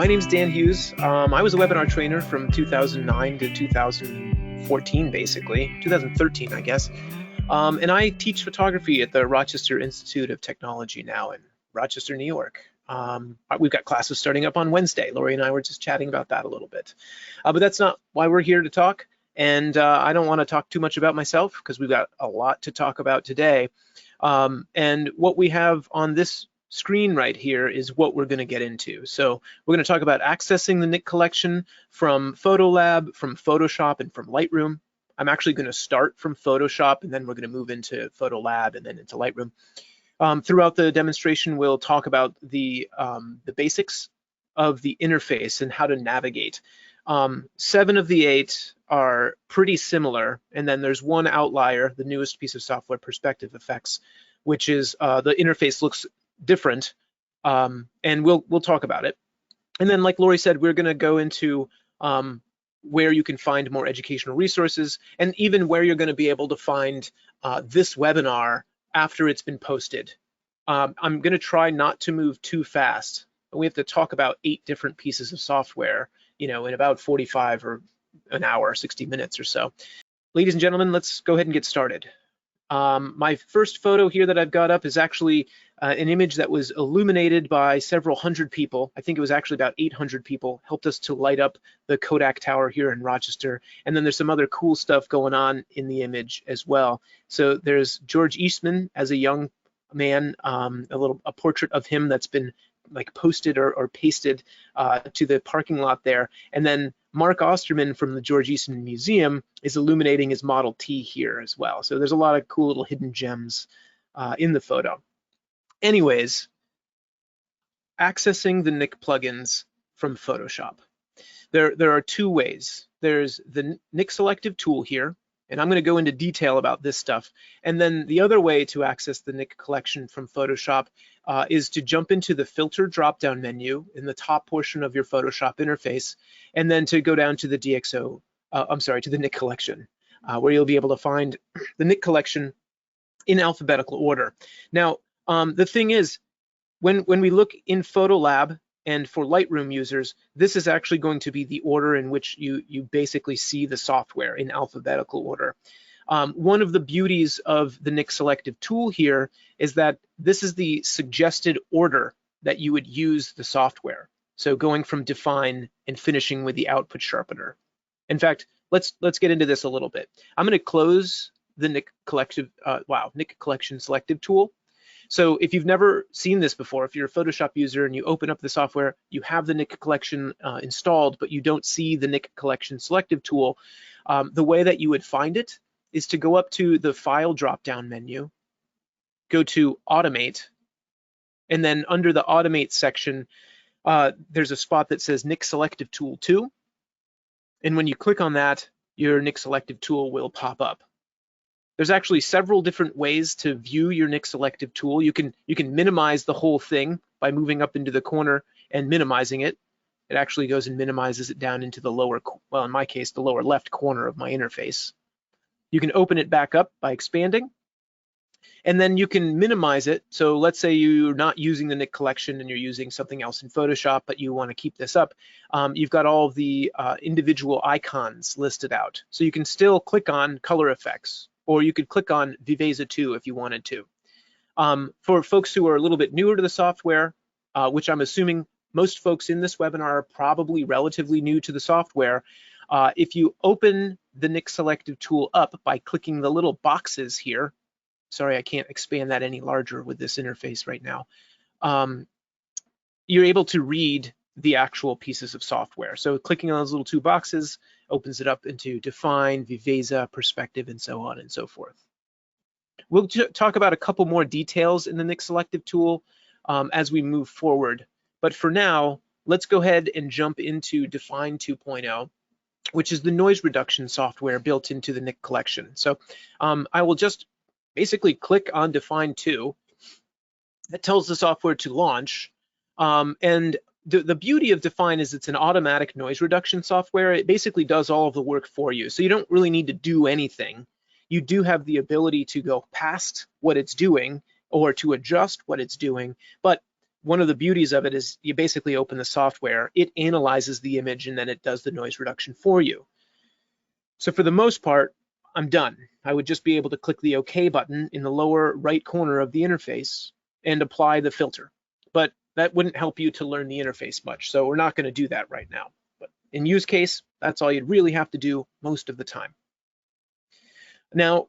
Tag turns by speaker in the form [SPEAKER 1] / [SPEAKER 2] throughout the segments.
[SPEAKER 1] My name's Dan Hughes. I was a webinar trainer from 2009 to 2014, basically, 2013, I guess. And I teach photography at the Rochester Institute of Technology now in Rochester, New York. We've got classes starting up on Wednesday. Lori and I were just chatting about that a little bit. But that's not why we're here to talk. And I don't want to talk too much about myself because we've got a lot to talk about today. And what we have on this screen right here is what we're going to get into. So we're going to talk about accessing the Nik Collection from PhotoLab, from Photoshop, and from Lightroom. I'm actually going to start from Photoshop, and then we're going to move into PhotoLab and then into Lightroom. Throughout the demonstration, we'll talk about the basics of the interface and how to navigate. 7 of the 8 are pretty similar, and then there's one outlier, the newest piece of software, Perspective Effects, which is the interface looks different, and we'll talk about it. And then, like Lori said, we're going to go into where you can find more educational resources, and even where you're going to be able to find this webinar after it's been posted. I'm going to try not to move too fast. We have to talk about 8 different pieces of software, in about 45 or an hour, 60 minutes or so. Ladies and gentlemen, let's go ahead and get started. My first photo here that I've got up is actually an image that was illuminated by several hundred people. I think it was actually about 800 people, helped us to light up the Kodak Tower here in Rochester. And then there's some other cool stuff going on in the image as well. So there's George Eastman as a young man, a portrait of him that's been like posted or pasted to the parking lot there. And then Mark Osterman from the George Eastman Museum is illuminating his Model T here as well. So there's a lot of cool little hidden gems in the photo. Anyways, accessing the Nik plugins from Photoshop. There are 2 ways. There's the Nik selective tool here, and I'm going to go into detail about this stuff. And then the other way to access the Nik collection from Photoshop is to jump into the filter drop-down menu in the top portion of your Photoshop interface, and then to go down to the to the Nik collection, where you'll be able to find the Nik collection in alphabetical order. Now, the thing is, when we look in PhotoLab and for Lightroom users, this is actually going to be the order in which you basically see the software in alphabetical order. One of the beauties of the Nik selective tool here is that this is the suggested order that you would use the software. So going from define and finishing with the output sharpener. In fact, let's get into this a little bit. I'm going to close the Nik Collection selective tool. So if you've never seen this before, if you're a Photoshop user and you open up the software, you have the Nik Collection installed, but you don't see the Nik Collection selective tool, the way that you would find it is to go up to the File drop-down menu, go to Automate, and then under the Automate section, there's a spot that says Nik Selective Tool 2. And when you click on that, your Nik Selective Tool will pop up. There's actually several different ways to view your Nik selective tool. You can minimize the whole thing by moving up into the corner and minimizing it. It actually goes and minimizes it down into the lower, well, in my case, the lower left corner of my interface. You can open it back up by expanding, and then you can minimize it. So let's say you're not using the Nik collection and you're using something else in Photoshop, but you want to keep this up. You've got all of the individual icons listed out. So you can still click on color effects, or you could click on Viveza 2 if you wanted to. For folks who are a little bit newer to the software, which I'm assuming most folks in this webinar are probably relatively new to the software, if you open the Nik selective tool up by clicking the little boxes here, sorry, I can't expand that any larger with this interface right now, you're able to read the actual pieces of software. So clicking on those little 2 boxes opens it up into Define, Viveza, Perspective, and so on and so forth. We'll talk about a couple more details in the Nik selective tool as we move forward. But for now, let's go ahead and jump into Define 2.0, which is the noise reduction software built into the Nik collection. So I will just basically click on Define 2. That tells the software to launch. And the beauty of Define is it's an automatic noise reduction software. It basically does all of the work for you. So you don't really need to do anything. You do have the ability to go past what it's doing or to adjust what it's doing, but one of the beauties of it is you basically open the software, it analyzes the image, and then it does the noise reduction for you. So for the most part, I'm done. I would just be able to click the OK button in the lower right corner of the interface and apply the filter. But that wouldn't help you to learn the interface much, so we're not going to do that right now. But in use case, that's all you'd really have to do most of the time. Now,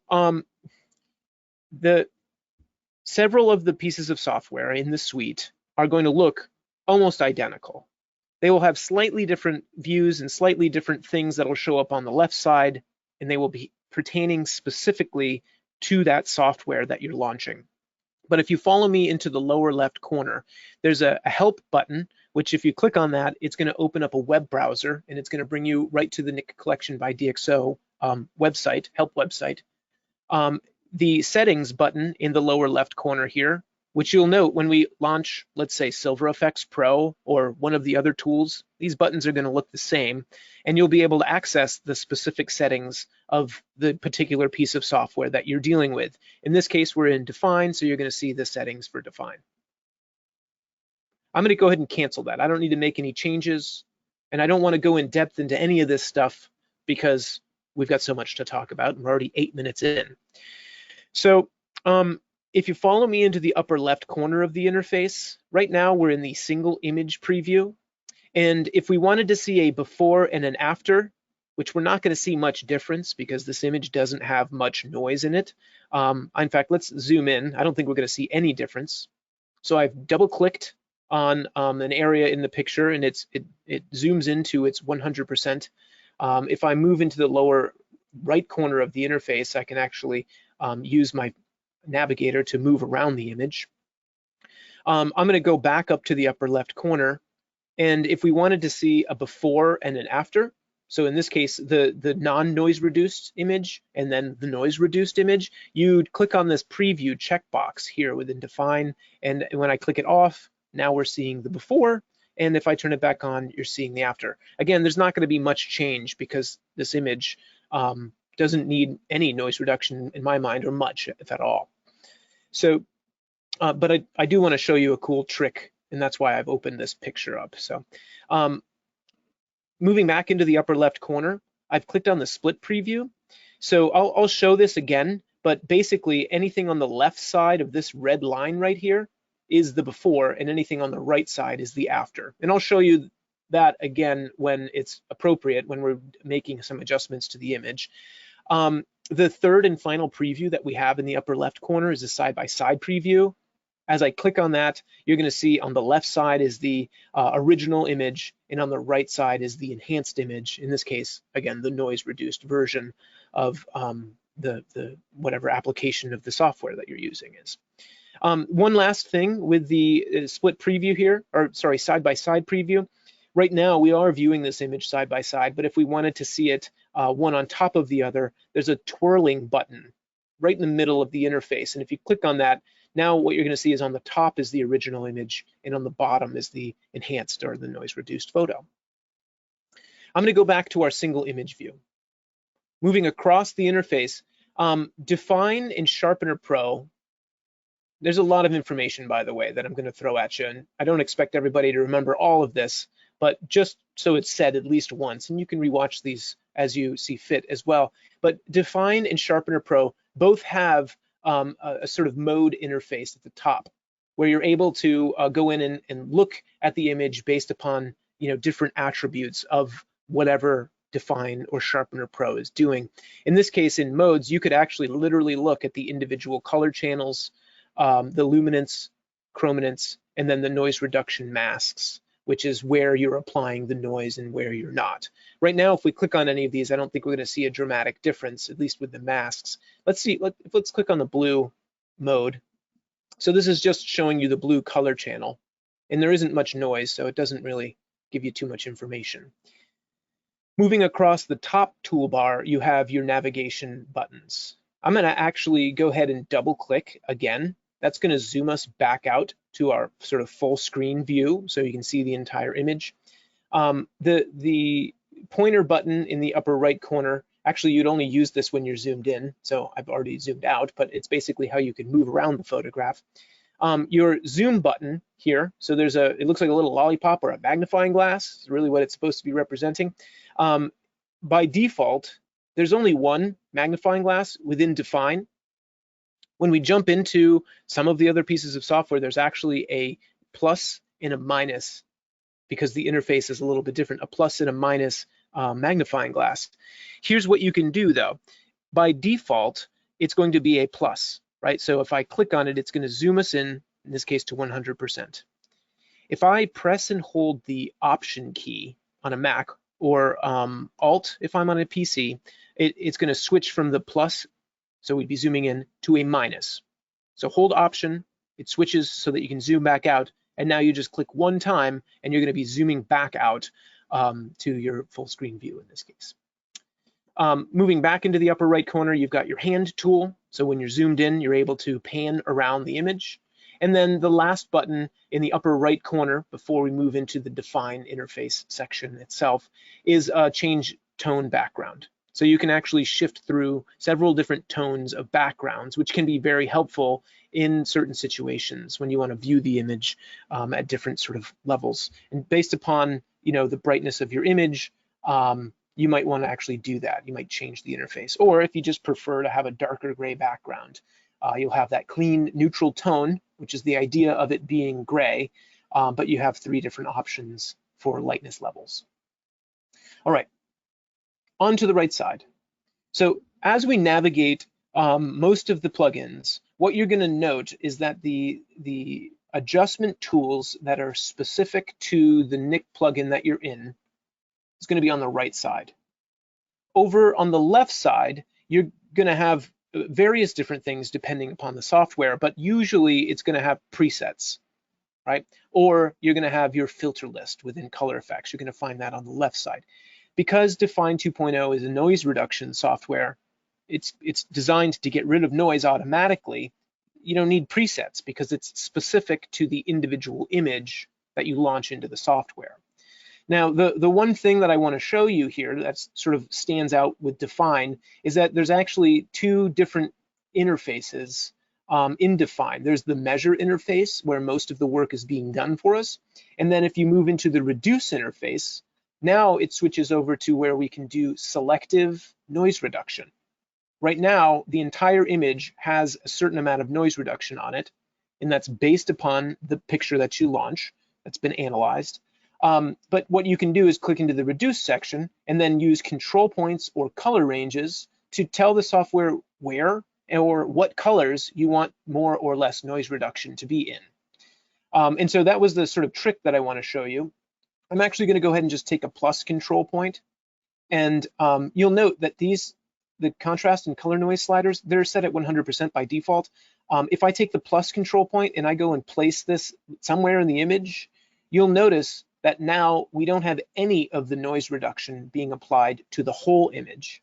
[SPEAKER 1] several of the pieces of software in the suite are going to look almost identical. They will have slightly different views and slightly different things that will show up on the left side, and they will be pertaining specifically to that software that you're launching. But if you follow me into the lower left corner, there's a help button, which if you click on that, it's going to open up a web browser, and it's going to bring you right to the Nik Collection by DxO website, help website. The settings button in the lower left corner here, which you'll note when we launch, let's say, Silver Effects Pro or one of the other tools, these buttons are going to look the same, and you'll be able to access the specific settings of the particular piece of software that you're dealing with. In this case, we're in Define, so you're going to see the settings for Define. I'm going to go ahead and cancel that. I don't need to make any changes, and I don't want to go in depth into any of this stuff because we've got so much to talk about, and we're already 8 minutes in. So if you follow me into the upper left corner of the interface, right now we're in the single image preview. And if we wanted to see a before and an after, which we're not going to see much difference because this image doesn't have much noise in it. In fact, let's zoom in. I don't think we're going to see any difference. So I've double clicked on an area in the picture, and it zooms into its 100%. If I move into the lower right corner of the interface, I can actually use my navigator to move around the image. I'm going to go back up to the upper left corner, and if we wanted to see a before and an after, so in this case the non-noise reduced image and then the noise reduced image, you'd click on this preview checkbox here within Define, and when I click it off, now we're seeing the before, and if I turn it back on, you're seeing the after. Again, there's not going to be much change because this image doesn't need any noise reduction in my mind, or much, if at all. So, but I do want to show you a cool trick, and that's why I've opened this picture up. So, moving back into the upper left corner, I've clicked on the split preview. So I'll show this again, but basically anything on the left side of this red line right here is the before, and anything on the right side is the after. And I'll show you that again when it's appropriate, when we're making some adjustments to the image. The third and final preview that we have in the upper left corner is a side-by-side preview. As I click on that, you're going to see on the left side is the original image, and on the right side is the enhanced image. In this case, again, the noise-reduced version of the whatever application of the software that you're using is. One last thing with the split preview here, or sorry, side-by-side preview. Right now, we are viewing this image side by side, but if we wanted to see it one on top of the other, there's a twirling button right in the middle of the interface. And if you click on that, now what you're going to see is on the top is the original image, and on the bottom is the enhanced or the noise reduced photo. I'm going to go back to our single image view. Moving across the interface, Define in Sharpener Pro. There's a lot of information, by the way, that I'm going to throw at you, and I don't expect everybody to remember all of this, but just so it's said at least once, and you can rewatch these as you see fit as well. But Define and Sharpener Pro both have a sort of mode interface at the top, where you're able to go in and look at the image based upon different attributes of whatever Define or Sharpener Pro is doing. In this case, in modes, you could actually literally look at the individual color channels, the luminance, chrominance, and then the noise reduction masks, which is where you're applying the noise and where you're not. Right now, if we click on any of these, I don't think we're going to see a dramatic difference, at least with the masks. Let's see, let's click on the blue mode. So this is just showing you the blue color channel, and there isn't much noise, so it doesn't really give you too much information. Moving across the top toolbar, you have your navigation buttons. I'm going to actually go ahead and double click again. That's going to zoom us back out to our sort of full screen view, so you can see the entire image. The pointer button in the upper right corner, actually you'd only use this when you're zoomed in, so I've already zoomed out, but it's basically how you can move around the photograph. Your zoom button here, so there's it looks like a little lollipop or a magnifying glass, is really what it's supposed to be representing. By default, there's only one magnifying glass within Define. When we jump into some of the other pieces of software, there's actually a plus and a minus, because the interface is a little bit different, a plus and a minus magnifying glass. Here's what you can do though. By default, it's going to be a plus, right? So if I click on it, it's going to zoom us in this case to 100%. If I press and hold the Option key on a Mac, or Alt if I'm on a PC, it's going to switch from the plus, so we'd be zooming in, to a minus. So hold Option, it switches so that you can zoom back out, and now you just click one time and you're going to be zooming back out to your full screen view in this case. Moving back into the upper right corner, you've got your hand tool. So when you're zoomed in, you're able to pan around the image. And then the last button in the upper right corner before we move into the Define interface section itself is change tone background. So you can actually shift through several different tones of backgrounds, which can be very helpful in certain situations when you want to view the image at different sort of levels. And based upon, you know, the brightness of your image, you might want to actually do that. You might change the interface. Or if you just prefer to have a darker gray background, you'll have that clean neutral tone, which is the idea of it being gray, but you have 3 different options for lightness levels. All right, on to the right side. So as we navigate most of the plugins, what you're going to note is that the adjustment tools that are specific to the Nik plugin that you're in is going to be on the right side. Over on the left side, you're going to have various different things depending upon the software, but usually it's going to have presets, right? Or you're going to have your filter list within color effects. You're going to find that on the left side. Because Define 2.0 is a noise reduction software, it's designed to get rid of noise automatically. You don't need presets because it's specific to the individual image that you launch into the software. Now, the one thing that I want to show you here that sort of stands out with Define is that there's actually 2 different interfaces in Define. There's the measure interface where most of the work is being done for us. And then if you move into the reduce interface, now it switches over to where we can do selective noise reduction. Right now, the entire image has a certain amount of noise reduction on it, and that's based upon the picture that you launch that's been analyzed. But what you can do is click into the reduce section and then use control points or color ranges to tell the software where or what colors you want more or less noise reduction to be in. And so that was the sort of trick that I want to show you. I'm actually going to go ahead and just take a plus control point, and you'll note that the contrast and color noise sliders, they're set at 100% by default. If I take the plus control point and I go and place this somewhere in the image, you'll notice that now we don't have any of the noise reduction being applied to the whole image.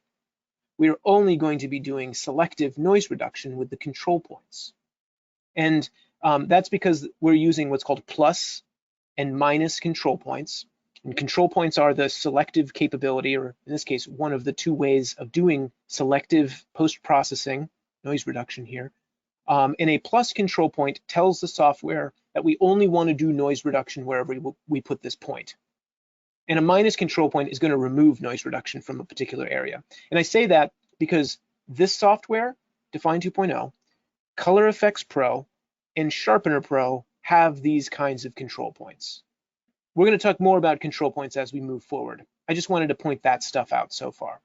[SPEAKER 1] We're only going to be doing selective noise reduction with the control points. And that's because we're using what's called plus and minus control points. And control points are the selective capability, or in this case, one of the 2 ways of doing selective post-processing, noise reduction here. And a plus control point tells the software that we only want to do noise reduction wherever we put this point. And a minus control point is going to remove noise reduction from a particular area. And I say that because this software, Define 2.0, Color Effects Pro, and Sharpener Pro have these kinds of control points. We're going to talk more about control points as we move forward. I just wanted to point that stuff out so far.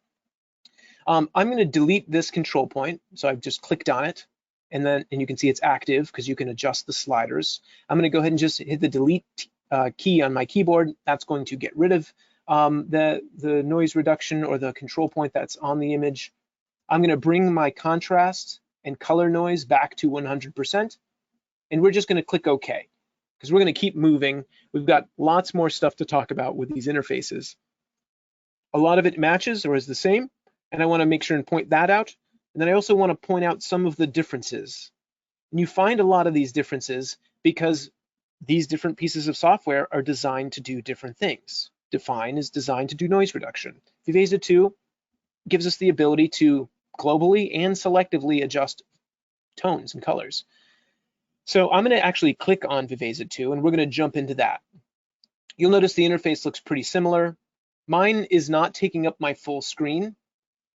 [SPEAKER 1] I'm going to delete this control point. So I've just clicked on it, and you can see it's active because you can adjust the sliders. I'm going to go ahead and just hit the delete key on my keyboard. That's going to get rid of the noise reduction or the control point that's on the image. I'm going to bring my contrast and color noise back to 100%, and we're just going to click OK because we're going to keep moving. We've got lots more stuff to talk about with these interfaces. A lot of it matches or is the same, and I want to make sure and point that out. And then I also want to point out some of the differences. And you find a lot of these differences because these different pieces of software are designed to do different things. Define is designed to do noise reduction. Viveza 2 gives us the ability to globally and selectively adjust tones and colors. So I'm going to actually click on Viveza 2, and we're going to jump into that. You'll notice the interface looks pretty similar. Mine is not taking up my full screen.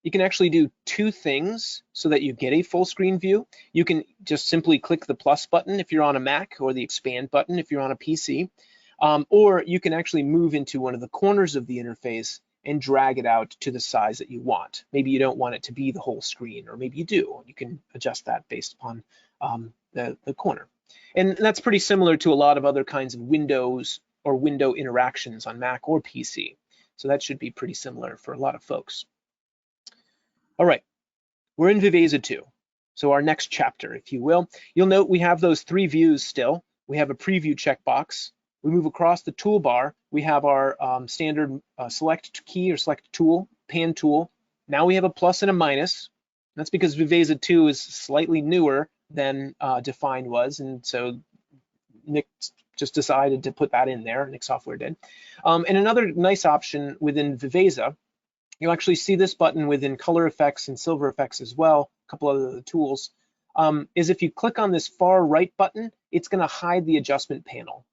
[SPEAKER 1] You can actually do two things so that you get a full screen view. You can just simply click the plus button if you're on a Mac, or the expand button if you're on a PC, or you can actually move into one of the corners of the interface and drag it out to the size that you want. Maybe you don't want it to be the whole screen, or maybe you do. You can adjust that based upon the corner. And that's pretty similar to a lot of other kinds of windows or window interactions on Mac or PC. So that should be pretty similar for a lot of folks. All right, we're in Viveza 2. So our next chapter, if you will. You'll note we have those three views still. We have a preview checkbox. We move across the toolbar. We have our standard select key or select tool, pan tool. Now we have a plus and a minus. That's because Viveza 2 is slightly newer than Define was, and so Nik just decided to put that in there. Nik Software did. And another nice option within Viveza, you'll actually see this button within color effects and silver effects as well, a couple of other tools, is if you click on this far right button, it's going to hide the adjustment panel.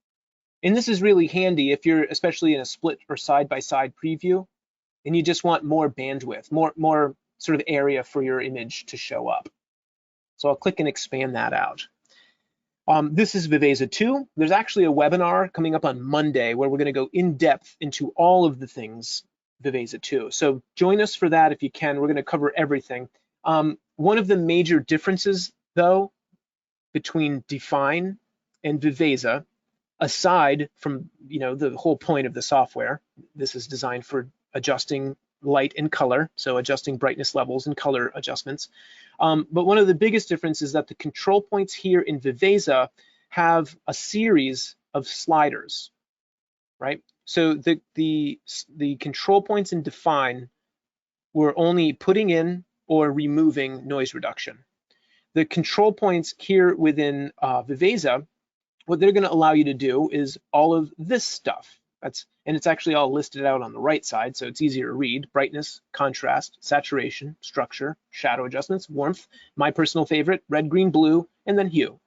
[SPEAKER 1] And this is really handy if you're especially in a split or side-by-side preview and you just want more bandwidth, more sort of area for your image to show up. So I'll click and expand that out. This is Viveza 2. There's actually a webinar coming up on Monday where we're going to go in depth into all of the things Viveza 2. So join us for that if you can. We're going to cover everything. One of the major differences, though, between Define and Viveza, aside from the whole point of the software, this is designed for adjusting light and color, so adjusting brightness levels and color adjustments. But one of the biggest differences is that the control points here in Viveza have a series of sliders, right? So the control points in Define were only putting in or removing noise reduction. The control points here within Viveza, what they're going to allow you to do is all of this stuff. And it's actually all listed out on the right side, so it's easier to read. Brightness, contrast, saturation, structure, shadow adjustments, warmth, my personal favorite, red, green, blue, and then hue.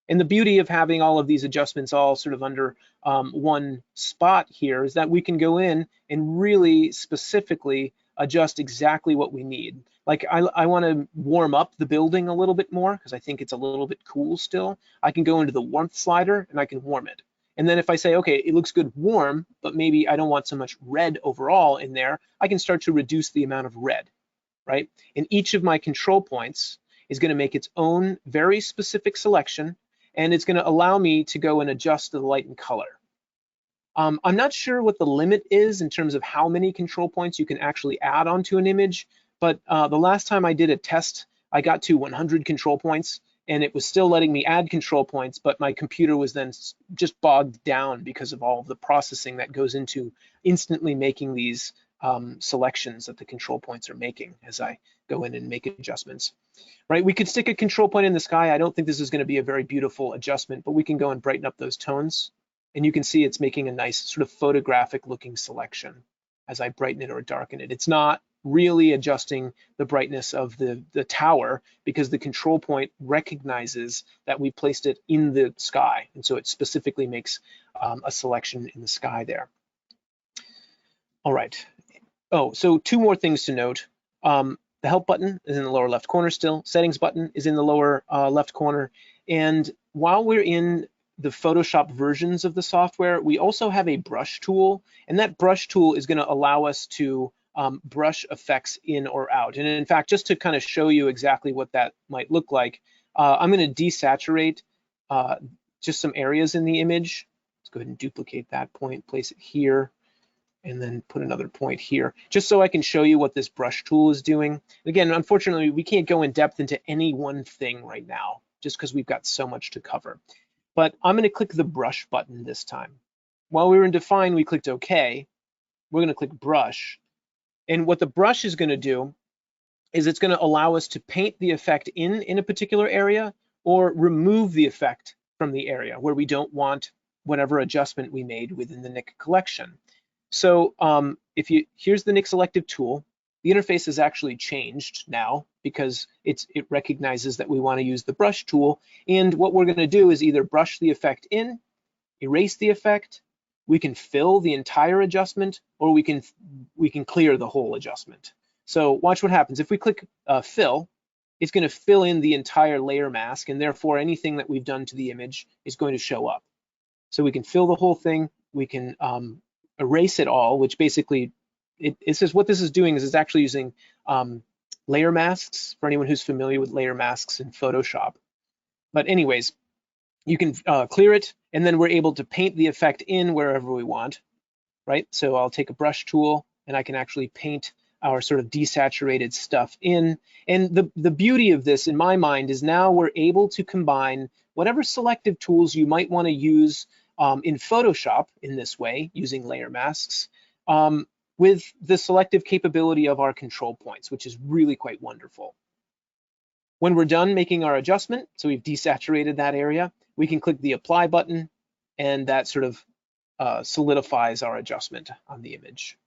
[SPEAKER 1] And the beauty of having all of these adjustments all sort of under one spot here is that we can go in and really specifically adjust exactly what we need. Like I want to warm up the building a little bit more because I think it's a little bit cool still. I can go into the warmth slider and I can warm it. And then if I say, okay, it looks good warm, but maybe I don't want so much red overall in there, I can start to reduce the amount of red, right? And each of my control points is going to make its own very specific selection, and it's going to allow me to go and adjust the light and color. I'm not sure what the limit is in terms of how many control points you can actually add onto an image, but the last time I did a test, I got to 100 control points, and it was still letting me add control points, but my computer was then just bogged down because of all of the processing that goes into instantly making these selections that the control points are making as I go in and make adjustments. Right, we could stick a control point in the sky. I don't think this is going to be a very beautiful adjustment, but we can go and brighten up those tones. And you can see it's making a nice sort of photographic looking selection as I brighten it or darken it. It's not really adjusting the brightness of the tower because the control point recognizes that we placed it in the sky. And so it specifically makes a selection in the sky there. All right. Oh, so two more things to note. The help button is in the lower left corner still. Settings button is in the lower left corner. And while we're in the Photoshop versions of the software, we also have a brush tool. And that brush tool is going to allow us to brush effects in or out. And in fact, just to kind of show you exactly what that might look like, I'm going to desaturate just some areas in the image. Let's go ahead and duplicate that point, place it here, and then put another point here, just so I can show you what this brush tool is doing. Again, unfortunately, we can't go in depth into any one thing right now, just because we've got so much to cover. But I'm going to click the brush button this time. While we were in Define, we clicked OK. We're going to click Brush. And what the brush is going to do is it's going to allow us to paint the effect in a particular area or remove the effect from the area where we don't want whatever adjustment we made within the Nik collection. So here's the Nik selective tool. the interface has actually changed now because it recognizes that we want to use the brush tool. And what we're going to do is either brush the effect in, erase the effect, we can fill the entire adjustment, or we can clear the whole adjustment. So watch what happens. If we click fill, it's going to fill in the entire layer mask, and therefore anything that we've done to the image is going to show up. So we can fill the whole thing, we can erase it all, which basically, it says what this is doing is it's actually using layer masks, for anyone who's familiar with layer masks in Photoshop. But anyways, you can clear it, and then we're able to paint the effect in wherever we want, right? So I'll take a brush tool, and I can actually paint our sort of desaturated stuff in. And the beauty of this, in my mind, is now we're able to combine whatever selective tools you might want to use in Photoshop in this way, using layer masks, with the selective capability of our control points, which is really quite wonderful. When we're done making our adjustment, so we've desaturated that area, we can click the apply button, and that sort of solidifies our adjustment on the image.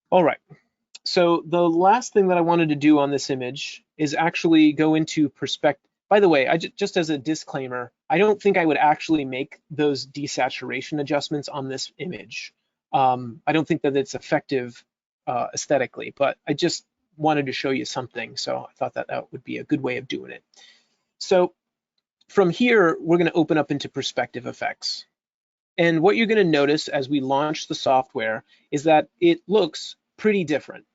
[SPEAKER 1] All right, so the last thing that I wanted to do on this image is actually go into perspective. By the way, just as a disclaimer, I don't think I would actually make those desaturation adjustments on this image. I don't think that it's effective aesthetically, but I just wanted to show you something, so I thought that that would be a good way of doing it. So from here, we're going to open up into perspective effects. And what you're going to notice as we launch the software is that it looks pretty different.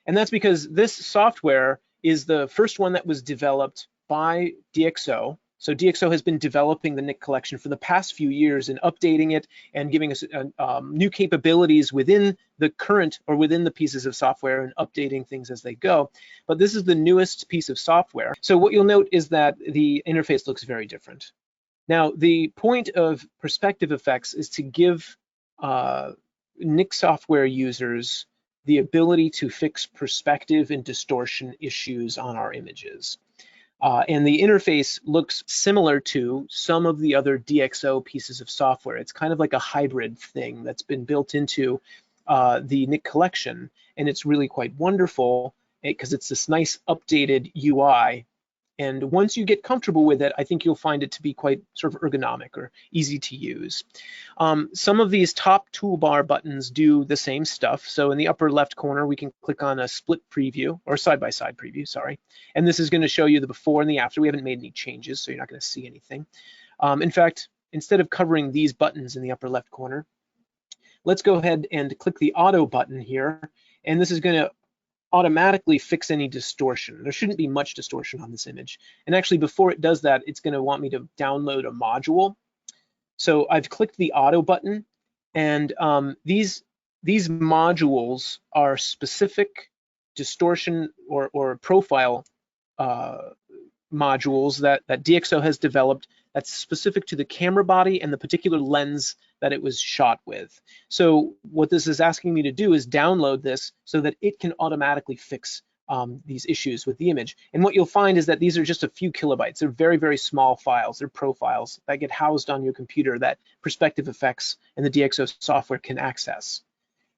[SPEAKER 1] And that's because this software is the first one that was developed by DxO. So DxO has been developing the Nik Collection for the past few years and updating it and giving us new capabilities within the current or within the pieces of software and updating things as they go. But this is the newest piece of software. So what you'll note is that the interface looks very different. Now, the point of perspective effects is to give Nik software users the ability to fix perspective and distortion issues on our images. And the interface looks similar to some of the other DxO pieces of software. It's kind of like a hybrid thing that's been built into the Nik Collection, and it's really quite wonderful because it's this nice updated UI. And once you get comfortable with it, I think you'll find it to be quite sort of ergonomic or easy to use. Some of these top toolbar buttons do the same stuff. So in the upper left corner, we can click on a split preview or side-by-side preview, sorry. And this is going to show you the before and the after. We haven't made any changes, so you're not going to see anything. In fact, instead of covering these buttons in the upper left corner, let's go ahead and click the auto button here. And this is going to automatically fix any distortion. There shouldn't be much distortion on this image. And actually, before it does that, it's going to want me to download a module. So I've clicked the auto button, and these modules are specific distortion or profile modules that DxO has developed that's specific to the camera body and the particular lens that it was shot with. So what this is asking me to do is download this so that it can automatically fix these issues with the image. And what you'll find is that these are just a few kilobytes. They're very, very small files. They're profiles that get housed on your computer that Perspective Effects and the DxO software can access.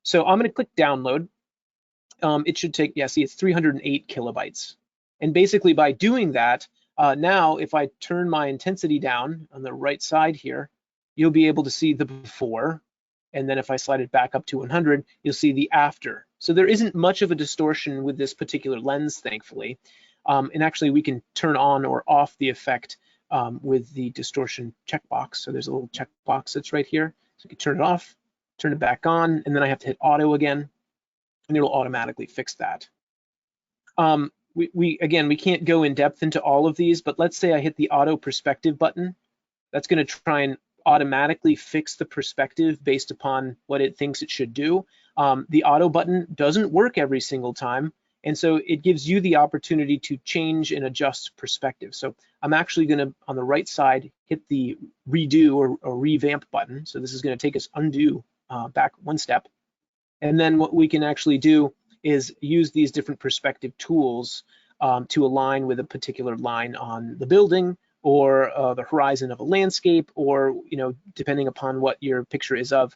[SPEAKER 1] So I'm going to click download. It should take, yeah, see, it's 308 kilobytes. And basically by doing that, now if I turn my intensity down on the right side here, you'll be able to see the before. And then if I slide it back up to 100, you'll see the after. So there isn't much of a distortion with this particular lens, thankfully. And actually we can turn on or off the effect with the distortion checkbox. So there's a little checkbox that's right here. So you can turn it off, turn it back on, and then I have to hit auto again, and it'll automatically fix that. Again, we can't go in depth into all of these, but let's say I hit the auto perspective button. That's going to try and automatically fix the perspective based upon what it thinks it should do. The auto button doesn't work every single time, and so it gives you the opportunity to change and adjust perspective. So I'm actually going to, on the right side, hit the redo or revamp button. So this is going to take us undo back one step. And then what we can actually do is use these different perspective tools to align with a particular line on the building or the horizon of a landscape, or depending upon what your picture is of,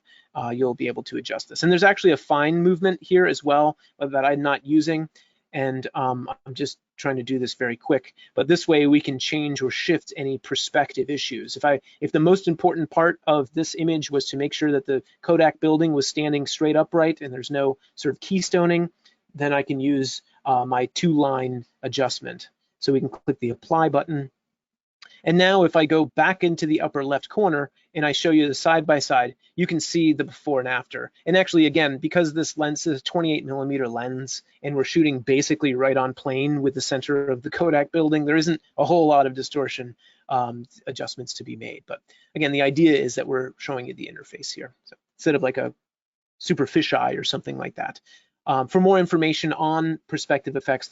[SPEAKER 1] you'll be able to adjust this. And there's actually a fine movement here as well that I'm not using, and I'm just trying to do this very quick. But this way we can change or shift any perspective issues. If the most important part of this image was to make sure that the Kodak building was standing straight upright and there's no sort of keystoning, then I can use my 2-line adjustment. So we can click the apply button. And now if I go back into the upper left corner and I show you the side-by-side, you can see the before and after. And actually, again, because this lens is a 28mm lens and we're shooting basically right on plane with the center of the Kodak building, there isn't a whole lot of distortion adjustments to be made. But again, the idea is that we're showing you the interface here. So instead of like a super fisheye or something like that. For more information on perspective effects,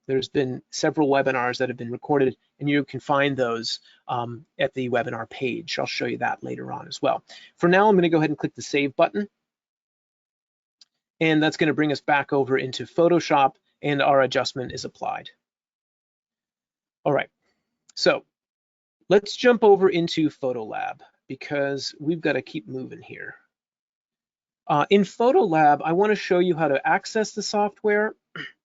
[SPEAKER 1] there's been several webinars that have been recorded, and you can find those at the webinar page. I'll show you that later on as well. For now, I'm going to go ahead and click the Save button, and that's going to bring us back over into Photoshop, and our adjustment is applied. All right, so let's jump over into PhotoLab because we've got to keep moving here. In PhotoLab, I want to show you how to access the software.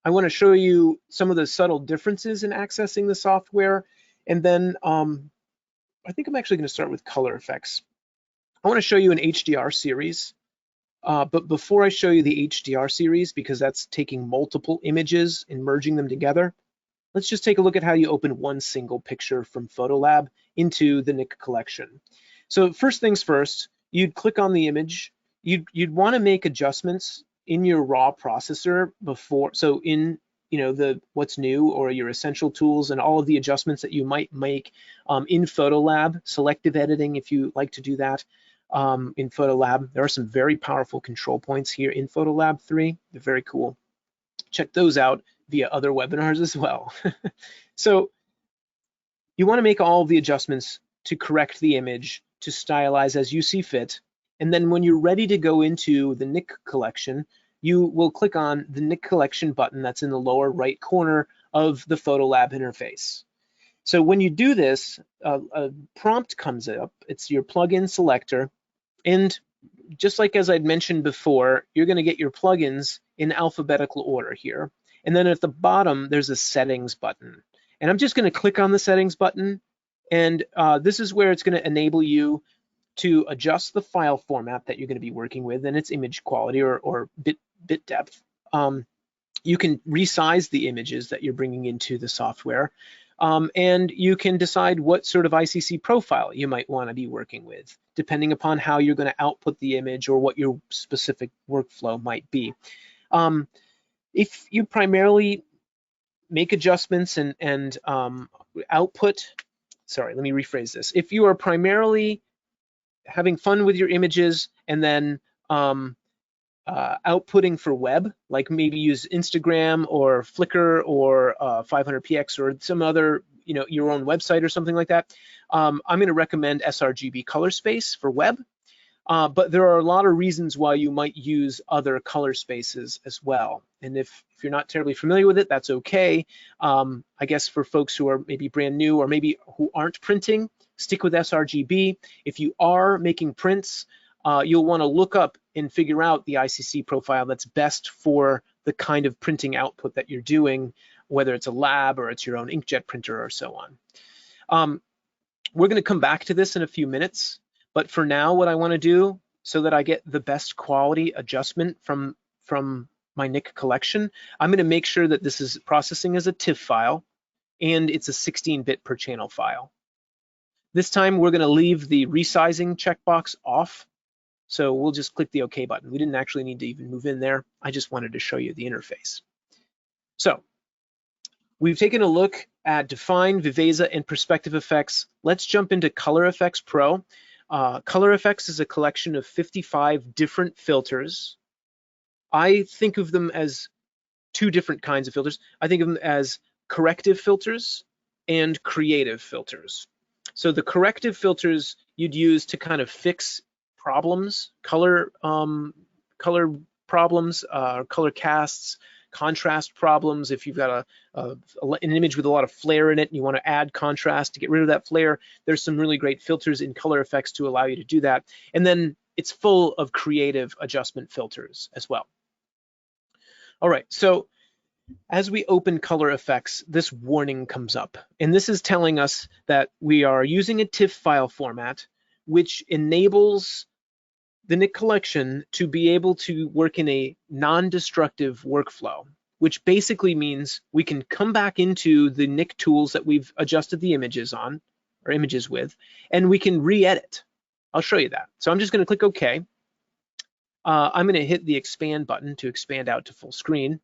[SPEAKER 1] I want to show you some of the subtle differences in accessing the software. And then I think I'm actually going to start with color effects. I want to show you an HDR series. But before I show you the HDR series, because that's taking multiple images and merging them together, let's just take a look at how you open one single picture from PhotoLab into the Nik Collection. So first things first, you'd click on the image. You'd want to make adjustments in your raw processor before, so in the what's new or your essential tools and all of the adjustments that you might make in PhotoLab, selective editing if you like to do that in PhotoLab. There are some very powerful control points here in PhotoLab 3. They're very cool. Check those out via other webinars as well. So you want to make all of the adjustments to correct the image, to stylize as you see fit. And then when you're ready to go into the Nik Collection, you will click on the Nik Collection button that's in the lower right corner of the PhotoLab interface. So when you do this, a prompt comes up. It's your plugin selector. And just like as I'd mentioned before, you're going to get your plugins in alphabetical order here. And then at the bottom, there's a settings button. And I'm just going to click on the settings button. And this is where it's going to enable you to adjust the file format that you're going to be working with and its image quality or bit depth. You can resize the images that you're bringing into the software, and you can decide what sort of ICC profile you might want to be working with, depending upon how you're going to output the image or what your specific workflow might be. If you primarily make adjustments and output, sorry, let me rephrase this. If you are primarily having fun with your images and then outputting for web, like maybe use Instagram or Flickr or 500px or some other, your own website or something like that, I'm going to recommend sRGB color space for web. But there are a lot of reasons why you might use other color spaces as well. And if you're not terribly familiar with it, that's okay. I guess for folks who are maybe brand new or maybe who aren't printing, stick with sRGB. If you are making prints, you'll want to look up and figure out the ICC profile that's best for the kind of printing output that you're doing, whether it's a lab or it's your own inkjet printer or so on. We're going to come back to this in a few minutes, but for now, what I want to do so that I get the best quality adjustment from my Nik Collection, I'm going to make sure that this is processing as a TIFF file and it's a 16-bit per channel file. This time we're going to leave the resizing checkbox off. So we'll just click the OK button. We didn't actually need to even move in there. I just wanted to show you the interface. So we've taken a look at Define, Viveza, and Perspective Effects. Let's jump into Color Effects Pro. Color Effects is a collection of 55 different filters. I think of them as two different kinds of filters. I think of them as corrective filters and creative filters. So the corrective filters you'd use to kind of fix problems, color problems, color casts, contrast problems. If you've got an image with a lot of flare in it and you want to add contrast to get rid of that flare, there's some really great filters in color effects to allow you to do that. And then it's full of creative adjustment filters as well. All right, so as we open color effects, this warning comes up, and this is telling us that we are using a TIFF file format, which enables the Nik Collection to be able to work in a non-destructive workflow, which basically means we can come back into the Nik tools that we've adjusted the images on, or images with, and we can re-edit. I'll show you that. So I'm just going to click OK. I'm going to hit the expand button to expand out to full screen.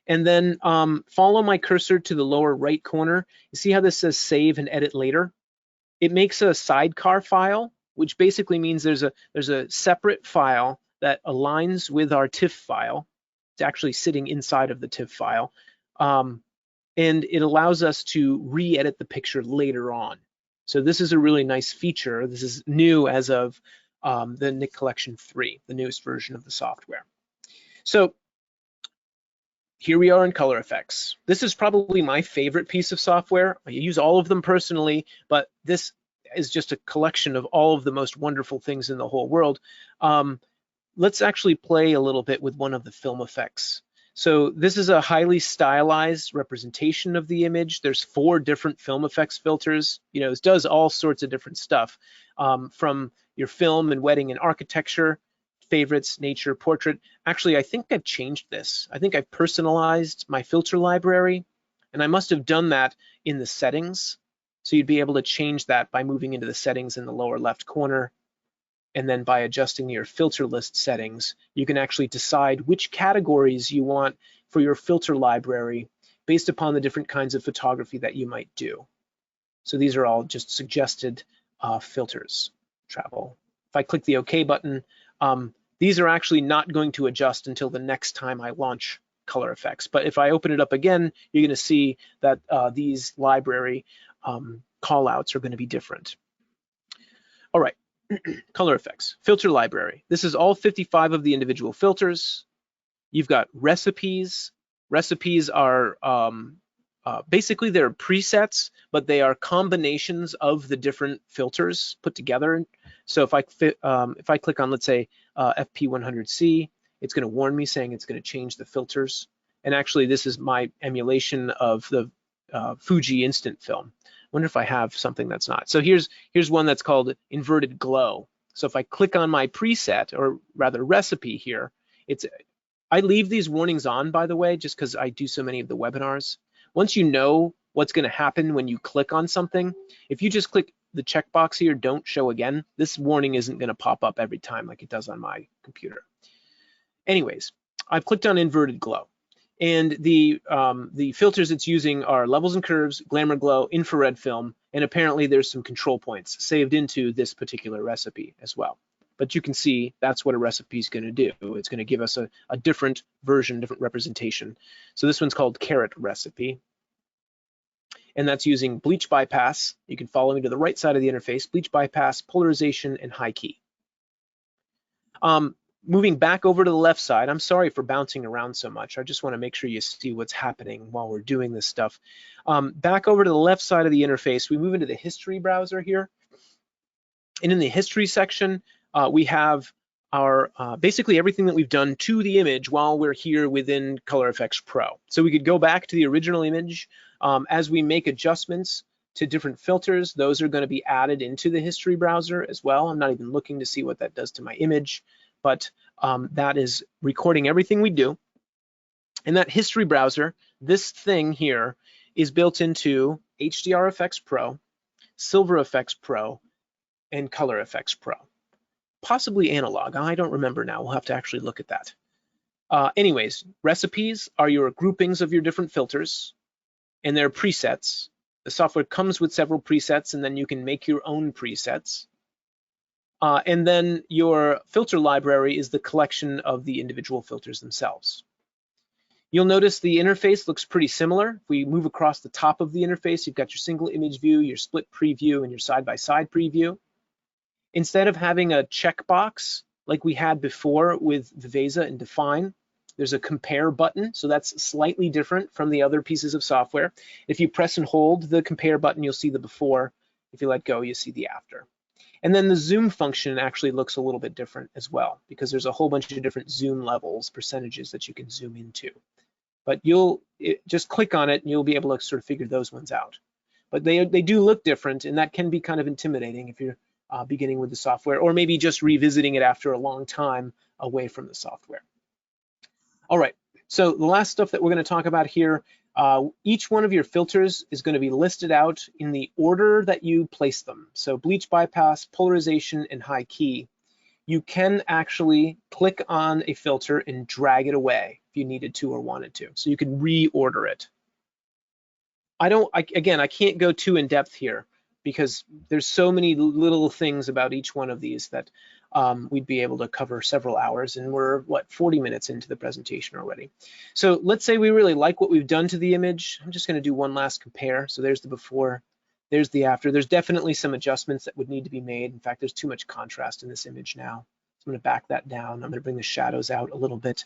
[SPEAKER 1] And then follow my cursor to the lower right corner. You see how this says save and edit later? It makes a sidecar file, which basically means there's a separate file that aligns with our TIFF file. It's actually sitting inside of the TIFF file. And it allows us to re-edit the picture later on. So this is a really nice feature. This is new as of the Nik Collection 3, the newest version of the software. So here we are in color effects. This is probably my favorite piece of software. I use all of them personally, but this is just a collection of all of the most wonderful things in the whole world. Let's actually play a little bit with one of the film effects. So this is a highly stylized representation of the image. There's 4 different film effects filters. You know, it does all sorts of different stuff, from your film and wedding and architecture, favorites, nature, portrait. Actually, I think I've changed this. I think I've personalized my filter library, and I must have done that in the settings. So you'd be able to change that by moving into the settings in the lower left corner, and then by adjusting your filter list settings, you can actually decide which categories you want for your filter library based upon the different kinds of photography that you might do. So these are all just suggested filters. Travel. If I click the OK button, these are actually not going to adjust until the next time I launch color effects. But if I open it up again, you're going to see that these library callouts are going to be different. All right, color effects, filter library. This is all 55 of the individual filters. You've got recipes. Recipes are basically they're presets, but they are combinations of the different filters put together. So if I click on, let's say, FP100C, it's going to warn me saying it's going to change the filters. And actually, this is my emulation of the Fuji instant film. I wonder if I have something that's not. So here's one that's called inverted glow. So if I click on my preset, or rather recipe here, I leave these warnings on, by the way, just because I do so many of the webinars. Once you know what's going to happen when you click on something, if you just click the checkbox here, don't show again, this warning isn't going to pop up every time like it does on my computer. Anyways, I've clicked on inverted glow, and the filters it's using are levels and curves, glamour glow, infrared film, and apparently there's some control points saved into this particular recipe as well. But you can see that's what a recipe is going to do. It's going to give us a different version, different representation. So this one's called carrot recipe. And that's using bleach bypass. You can follow me to the right side of the interface, bleach bypass, polarization, and high key. Moving back over to the left side, I'm sorry for bouncing around so much. I just want to make sure you see what's happening while we're doing this stuff. Back over to the left side of the interface, we move into the history browser here. And in the history section, we have our basically everything that we've done to the image while we're here within Color Effects Pro. So we could go back to the original image. As we make adjustments to different filters, those are going to be added into the history browser as well. I'm not even looking to see what that does to my image, but that is recording everything we do. In that history browser, this thing here is built into HDR Effects Pro, Silver Effects Pro, and Color Effects Pro. Possibly analog, I don't remember now. We'll have to actually look at that. Anyways, recipes are your groupings of your different filters, and they're presets. The software comes with several presets, and then you can make your own presets. And then your filter library is the collection of the individual filters themselves. You'll notice the interface looks pretty similar. If we move across the top of the interface, you've got your single image view, your split preview, and your side-by-side preview. Instead of having a checkbox like we had before with Viveza and Define, There's a compare button, so that's slightly different from the other pieces of software. If you press and hold the compare button, you'll see the before. If you let go, you see the after. And then the zoom function actually looks a little bit different as well, because there's a whole bunch of different zoom levels, percentages that you can zoom into. But just click on it and you'll be able to sort of figure those ones out. But they do look different, and that can be kind of intimidating if you're beginning with the software, or maybe just revisiting it after a long time away from the software. All right, so the last stuff that we're going to talk about here, each one of your filters is going to be listed out in the order that you place them. So bleach bypass, polarization, and high key. You can actually click on a filter and drag it away if you needed to or wanted to. So you can reorder it. Again, I can't go too in depth here because there's so many little things about each one of these that we'd be able to cover several hours, and we're, 40 minutes into the presentation already. So let's say we really like what we've done to the image. I'm just gonna do one last compare. So there's the before, there's the after. There's definitely some adjustments that would need to be made. In fact, there's too much contrast in this image now. So I'm gonna back that down. I'm gonna bring the shadows out a little bit.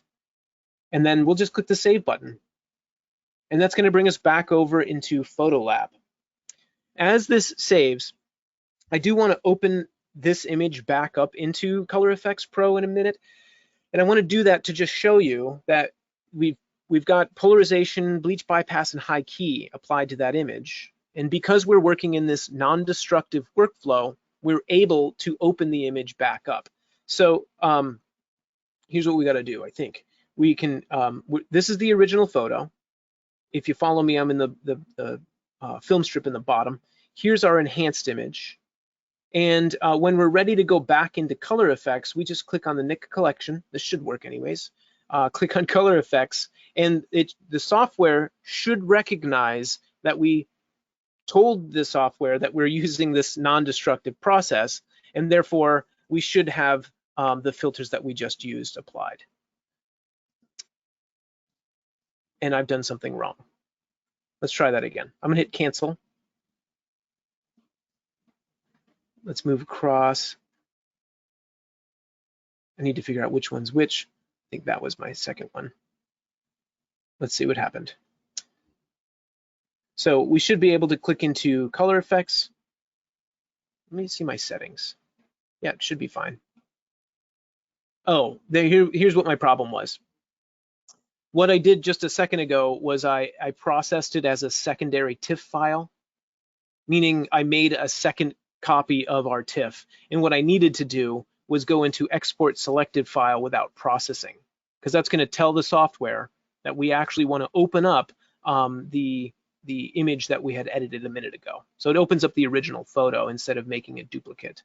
[SPEAKER 1] And then we'll just click the save button. And that's gonna bring us back over into PhotoLab. As this saves, I do wanna open this image back up into Color Effects Pro in a minute. And I want to do that to just show you that we've got polarization, bleach bypass, and high key applied to that image. And because we're working in this non-destructive workflow, we're able to open the image back up. So here's what we got to do, I think. We can, this is the original photo. If you follow me, I'm in the film strip in the bottom. Here's our enhanced image. And when we're ready to go back into color effects, we just click on the Nik Collection. This should work anyways. Click on color effects, and the software should recognize that we told the software that we're using this non-destructive process, and therefore we should have the filters that we just used applied. And I've done something wrong. Let's try that again. I'm gonna hit cancel. Let's move across. I need to figure out which one's which. I think that was my second one. Let's see what happened. So we should be able to click into color effects. Let me see my settings. Yeah, it should be fine. Oh, here's what my problem was. What I did just a second ago was I processed it as a secondary TIFF file, meaning I made a second copy of our TIFF. And what I needed to do was go into export selected file without processing, because that's going to tell the software that we actually want to open up the image that we had edited a minute ago. So it opens up the original photo instead of making a duplicate.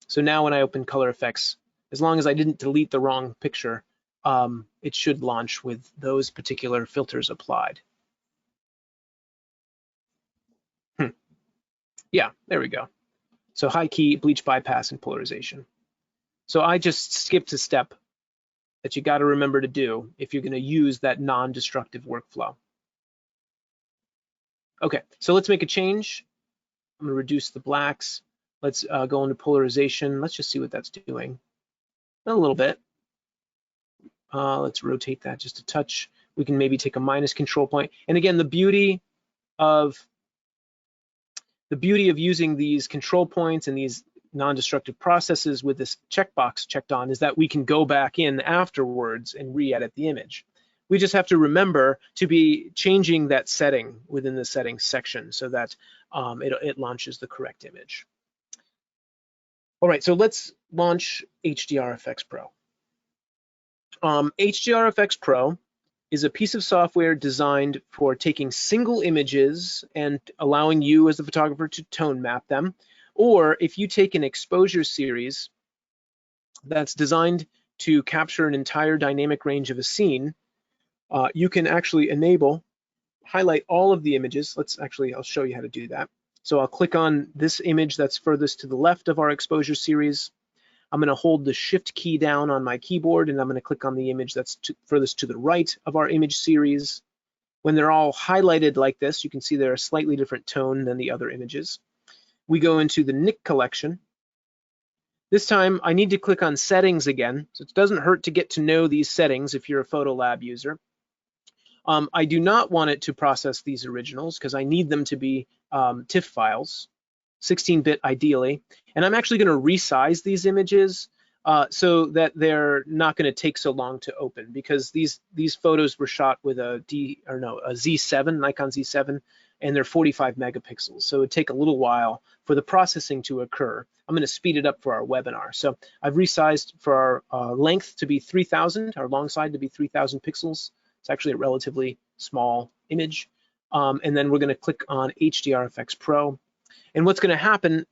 [SPEAKER 1] So now when I open color effects, as long as I didn't delete the wrong picture, it should launch with those particular filters applied. Yeah, there we go. So high key, bleach bypass, and polarization. So I just skipped a step that you got to remember to do if you're going to use that non-destructive workflow. Okay, so let's make a change. I'm going to reduce the blacks. Let's go into polarization. Let's just see what that's doing. A little bit. Let's rotate that just a touch. We can maybe take a minus control point. And again, the beauty of using these control points and these non-destructive processes with this checkbox checked on is that we can go back in afterwards and re-edit the image. We just have to remember to be changing that setting within the settings section so that it launches the correct image. All right, so let's launch HDR Effects Pro. HDR Effects Pro is a piece of software designed for taking single images and allowing you as the photographer to tone map them. Or if you take an exposure series that's designed to capture an entire dynamic range of a scene, you can actually highlight all of the images. I'll show you how to do that. So I'll click on this image that's furthest to the left of our exposure series. I'm going to hold the Shift key down on my keyboard, and I'm going to click on the image that's furthest to the right of our image series. When they're all highlighted like this, you can see they're a slightly different tone than the other images. We go into the Nik Collection. This time I need to click on settings again, so it doesn't hurt to get to know these settings if you're a PhotoLab user. I do not want it to process these originals because I need them to be TIFF files, 16-bit ideally. And I'm actually going to resize these images so that they're not going to take so long to open, because these photos were shot with a Z7, Nikon Z7, and they're 45 megapixels. So it would take a little while for the processing to occur. I'm going to speed it up for our webinar. So I've resized for our length to be 3000, our long side to be 3000 pixels. It's actually a relatively small image. And then we're going to click on HDR Effects Pro. And what's going to happen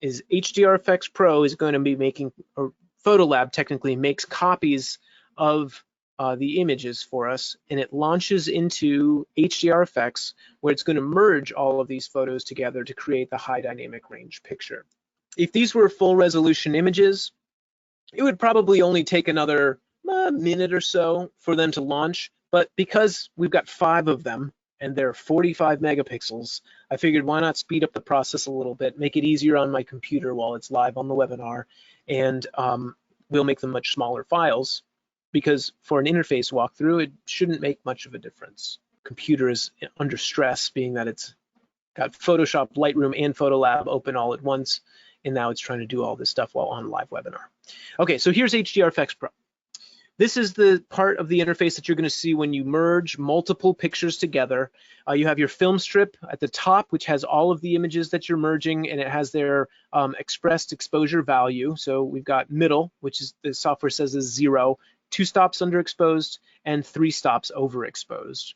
[SPEAKER 1] is HDR Effects Pro is going to be making, or PhotoLab technically makes copies of the images for us, and it launches into HDR Effects, where it's going to merge all of these photos together to create the high dynamic range picture. If these were full resolution images, it would probably only take another minute or so for them to launch, but because we've got 5 of them and they're 45 megapixels, I figured why not speed up the process a little bit, make it easier on my computer while it's live on the webinar, and we'll make them much smaller files, because for an interface walkthrough, it shouldn't make much of a difference. Computer is under stress, being that it's got Photoshop, Lightroom, and PhotoLab open all at once, and now it's trying to do all this stuff while on a live webinar. Okay, so here's HDR Effects Pro. This is the part of the interface that you're going to see when you merge multiple pictures together. You have your film strip at the top, which has all of the images that you're merging, and it has their expressed exposure value. So we've got middle, which is, the software says, is 0, 2 stops underexposed, and 3 stops overexposed.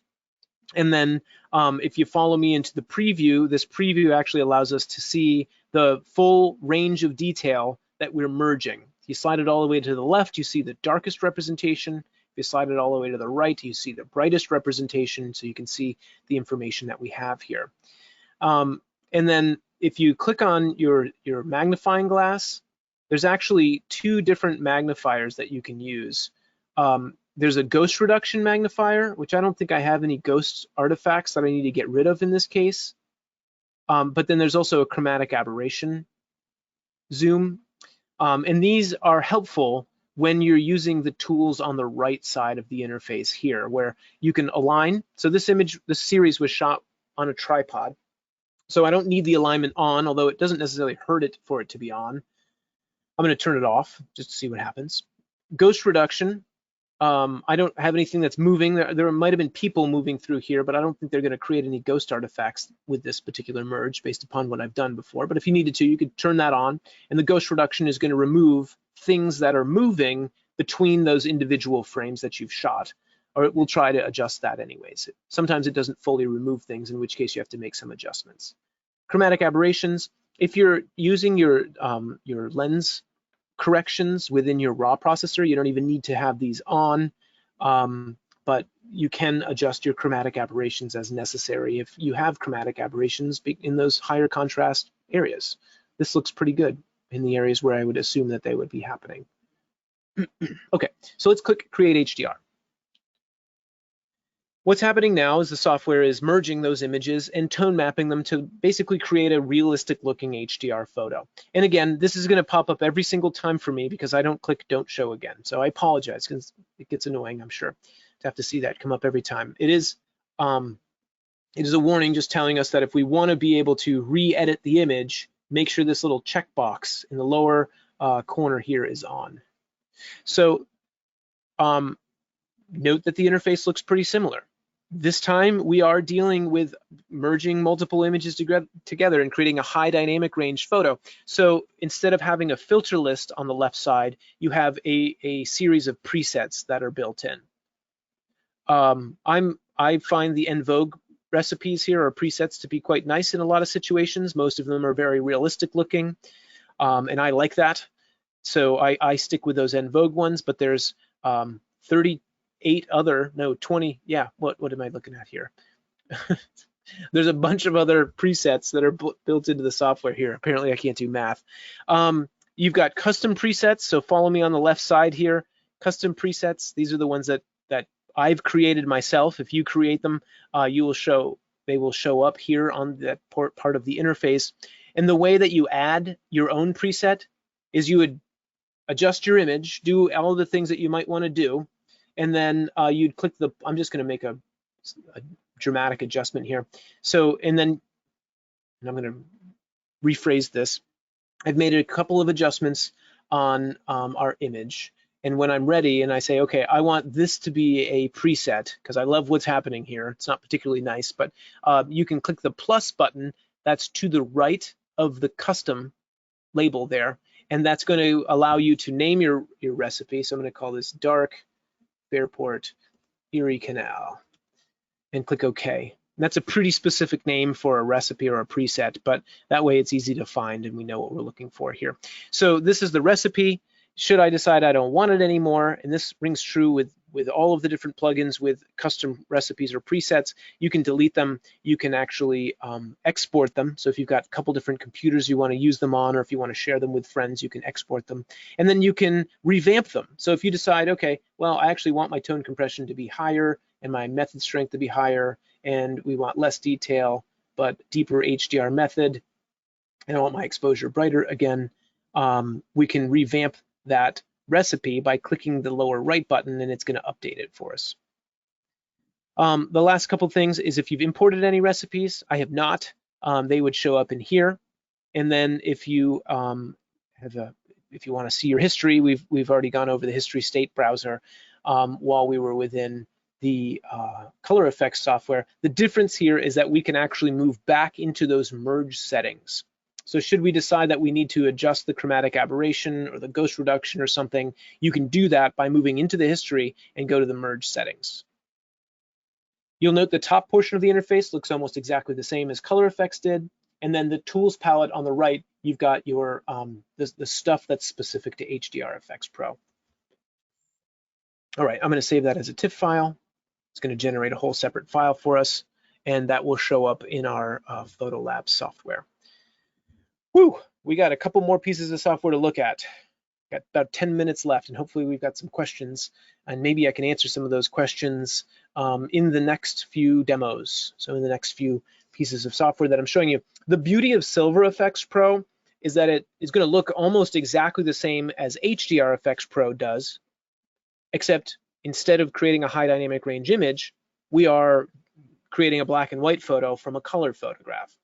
[SPEAKER 1] And then if you follow me into the preview, this preview actually allows us to see the full range of detail that we're merging. If you slide it all the way to the left, you see the darkest representation. If you slide it all the way to the right, you see the brightest representation, so you can see the information that we have here. And then if you click on your magnifying glass, there's actually 2 different magnifiers that you can use. There's a ghost reduction magnifier, which I don't think I have any ghost artifacts that I need to get rid of in this case. But then there's also a chromatic aberration zoom. And these are helpful when you're using the tools on the right side of the interface here, where you can align. So this series was shot on a tripod, so I don't need the alignment on, although it doesn't necessarily hurt it for it to be on. I'm going to turn it off just to see what happens. Ghost reduction. I don't have anything that's moving. There might have been people moving through here, but I don't think they're going to create any ghost artifacts with this particular merge based upon what I've done before. But if you needed to, you could turn that on, and the ghost reduction is going to remove things that are moving between those individual frames that you've shot, or it will try to adjust that anyways. Sometimes it doesn't fully remove things, in which case you have to make some adjustments. Chromatic aberrations. If you're using your lens corrections within your raw processor, you don't even need to have these on, but you can adjust your chromatic aberrations as necessary if you have chromatic aberrations in those higher contrast areas. This looks pretty good in the areas where I would assume that they would be happening. Okay, so let's click Create HDR. What's happening now is the software is merging those images and tone mapping them to basically create a realistic looking HDR photo. And again, this is going to pop up every single time for me because I don't click Don't Show Again. So I apologize, because it gets annoying, I'm sure, to have to see that come up every time. It is a warning just telling us that if we want to be able to re-edit the image, make sure this little checkbox in the lower corner here is on. So note that the interface looks pretty similar. This time we are dealing with merging multiple images together and creating a high dynamic range photo. So instead of having a filter list on the left side, you have a series of presets that are built in. I find the en vogue recipes here, or presets, to be quite nice in a lot of situations. Most of them are very realistic looking, and I like that. So I stick with those en vogue ones, but there's 20, yeah, what am I looking at here? There's a bunch of other presets that are built into the software here. Apparently I can't do math. You've got custom presets, so follow me on the left side here. Custom presets, these are the ones that I've created myself. If you create them, they will show up here on that part of the interface. And the way that you add your own preset is you would adjust your image, do all the things that you might want to do, and then you'd click the, I'm just going to make a dramatic adjustment here. So, and then I'm going to rephrase this. I've made a couple of adjustments on our image. And when I'm ready and I say, okay, I want this to be a preset because I love what's happening here. It's not particularly nice, but you can click the plus button that's to the right of the custom label there. And that's going to allow you to name your recipe. So I'm going to call this Dark Fairport Erie Canal and click OK. And that's a pretty specific name for a recipe or a preset, but that way it's easy to find and we know what we're looking for here. So this is the recipe. Should I decide I don't want it anymore, and this rings true with all of the different plugins with custom recipes or presets, you can delete them. You can actually export them. So if you've got a couple different computers you want to use them on, or if you want to share them with friends, you can export them. And then you can revamp them. So if you decide, okay, well, I actually want my tone compression to be higher and my method strength to be higher, and we want less detail, but deeper HDR method, and I want my exposure brighter again, we can revamp that recipe by clicking the lower right button, and it's going to update it for us. The last couple things is if you've imported any recipes, I have not, they would show up in here. And then if you if you want to see your history, we've already gone over the history state browser while we were within the color effects software. The difference here is that we can actually move back into those merge settings. So should we decide that we need to adjust the chromatic aberration or the ghost reduction or something, you can do that by moving into the history and go to the merge settings. You'll note the top portion of the interface looks almost exactly the same as color effects did. And then the tools palette on the right, you've got your the stuff that's specific to HDR Effects Pro. All right, I'm going to save that as a TIFF file. It's going to generate a whole separate file for us, and that will show up in our PhotoLab software. Whew, we got a couple more pieces of software to look at. Got about 10 minutes left, and hopefully we've got some questions, and maybe I can answer some of those questions in the next few demos. So in the next few pieces of software that I'm showing you. The beauty of Silver Effects Pro is that it is going to look almost exactly the same as HDR Effects Pro does, except instead of creating a high dynamic range image, we are creating a black and white photo from a color photograph.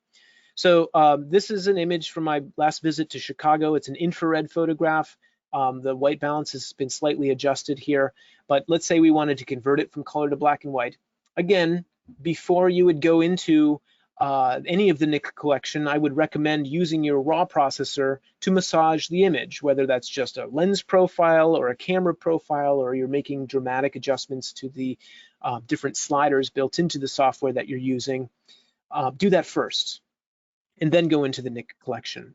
[SPEAKER 1] So this is an image from my last visit to Chicago. It's an infrared photograph. The white balance has been slightly adjusted here, but let's say we wanted to convert it from color to black and white. Again, before you would go into any of the Nik collection, I would recommend using your RAW processor to massage the image, whether that's just a lens profile or a camera profile, or you're making dramatic adjustments to the different sliders built into the software that you're using. Do that first, and then go into the Nik collection.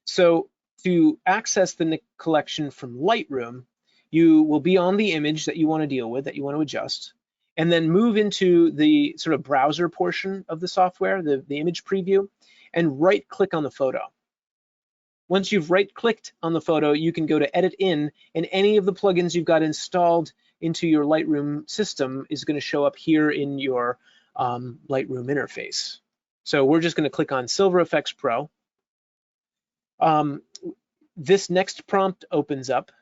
[SPEAKER 1] So to access the Nik collection from Lightroom, you will be on the image that you want to deal with, that you want to adjust, and then move into the sort of browser portion of the software, the image preview, and right-click on the photo. Once you've right-clicked on the photo, you can go to Edit In, and any of the plugins you've got installed into your Lightroom system is going to show up here in your Lightroom interface. So we're just going to click on Silver Effects Pro. This next prompt opens up,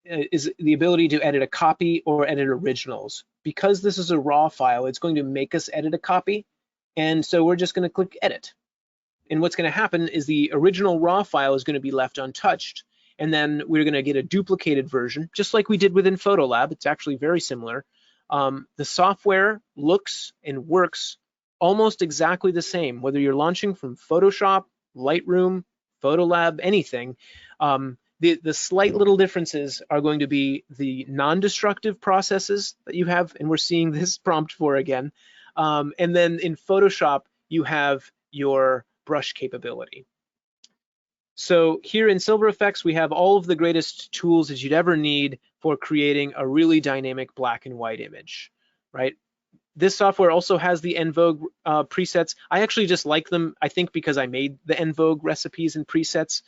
[SPEAKER 1] is the ability to edit a copy or edit originals. Because this is a RAW file, it's going to make us edit a copy, and so we're just going to click Edit. And what's going to happen is the original RAW file is going to be left untouched, and then we're going to get a duplicated version, just like we did within PhotoLab. It's actually very similar. The software looks and works almost exactly the same, whether you're launching from Photoshop, Lightroom, PhotoLab, anything. The slight little differences are going to be the non-destructive processes that you have, and we're seeing this prompt for again. And then in Photoshop, you have your brush capability. So here in Silver Effects, we have all of the greatest tools that you'd ever need for creating a really dynamic black and white image, right? This software also has the En Vogue presets. I actually just like them, I think, because I made the En Vogue recipes and presets.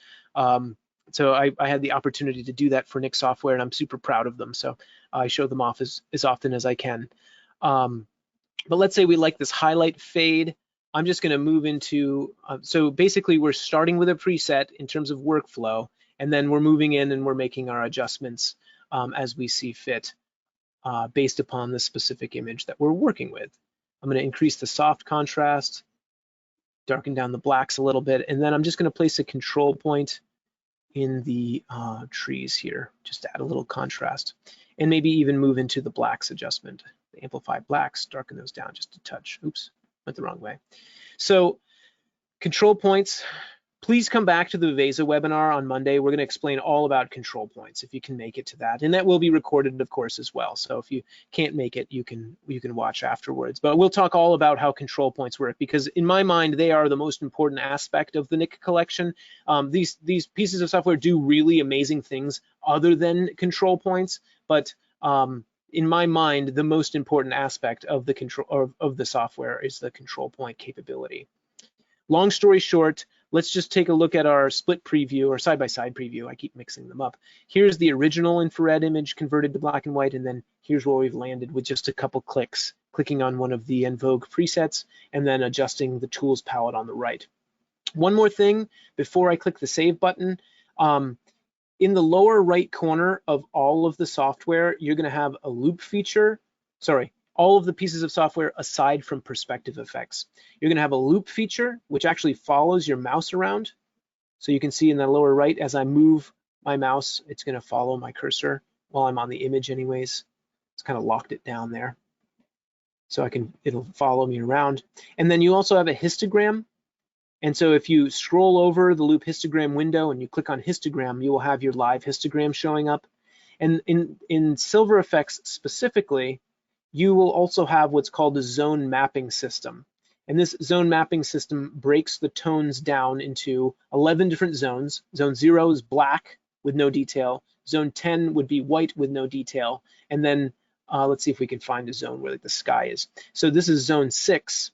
[SPEAKER 1] So I had the opportunity to do that for Nik software, and I'm super proud of them. So I show them off as often as I can. But let's say we like this highlight fade. I'm just going to move into, so basically we're starting with a preset in terms of workflow, And then we're moving in and we're making our adjustments as we see fit based upon the specific image that we're working with. I'm going to increase the soft contrast, darken down the blacks a little bit, and then I'm just going to place a control point in the trees here, just to add a little contrast, and maybe even move into the blacks adjustment. The amplify blacks, darken those down just a touch. Oops, went the wrong way. So control points, please come back to the VESA webinar on Monday. We're going to explain all about control points if you can make it to that, and that will be recorded, of course, as well. So if you can't make it, you can watch afterwards. But we'll talk all about how control points work, because in my mind, they are the most important aspect of the Nik collection. These pieces of software do really amazing things other than control points, but in my mind, the most important aspect of the of the software is the control point capability. Long story short, let's just take a look at our split preview or side-by-side preview. I keep mixing them up. Here's the original infrared image converted to black and white, and then here's where we've landed with just a couple clicks, clicking on one of the En Vogue presets and then adjusting the tools palette on the right. One more thing before I click the save button. In the lower right corner of all of the software, you're going to have a loop feature. All of the pieces of software aside from perspective effects. You're going to have a loop feature, which actually follows your mouse around. So you can see in the lower right, as I move my mouse, it's going to follow my cursor while I'm on the image anyways. It's kind of locked it down there. So it'll follow me around. And then you also have a histogram. And so if you scroll over the loop histogram window and you click on histogram, you will have your live histogram showing up. And in Silver Effects specifically, you will also have what's called a zone mapping system. And this zone mapping system breaks the tones down into 11 different zones. Zone 0 is black with no detail. Zone 10 would be white with no detail. And then let's see if we can find a zone where the sky is. So this is zone 6.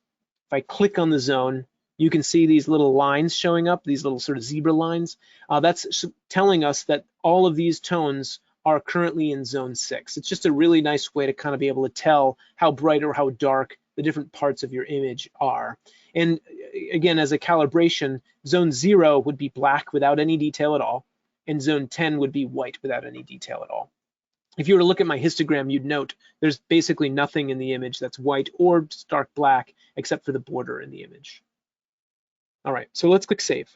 [SPEAKER 1] If I click on the zone, you can see these little lines showing up, these little sort of zebra lines. That's telling us that all of these tones are currently in zone 6. It's just a really nice way to kind of be able to tell how bright or how dark the different parts of your image are. And again, as a calibration, zone 0 would be black without any detail at all, and zone 10 would be white without any detail at all. If you were to look at my histogram, you'd note there's basically nothing in the image that's white or stark black except for the border in the image. All right, so let's click Save.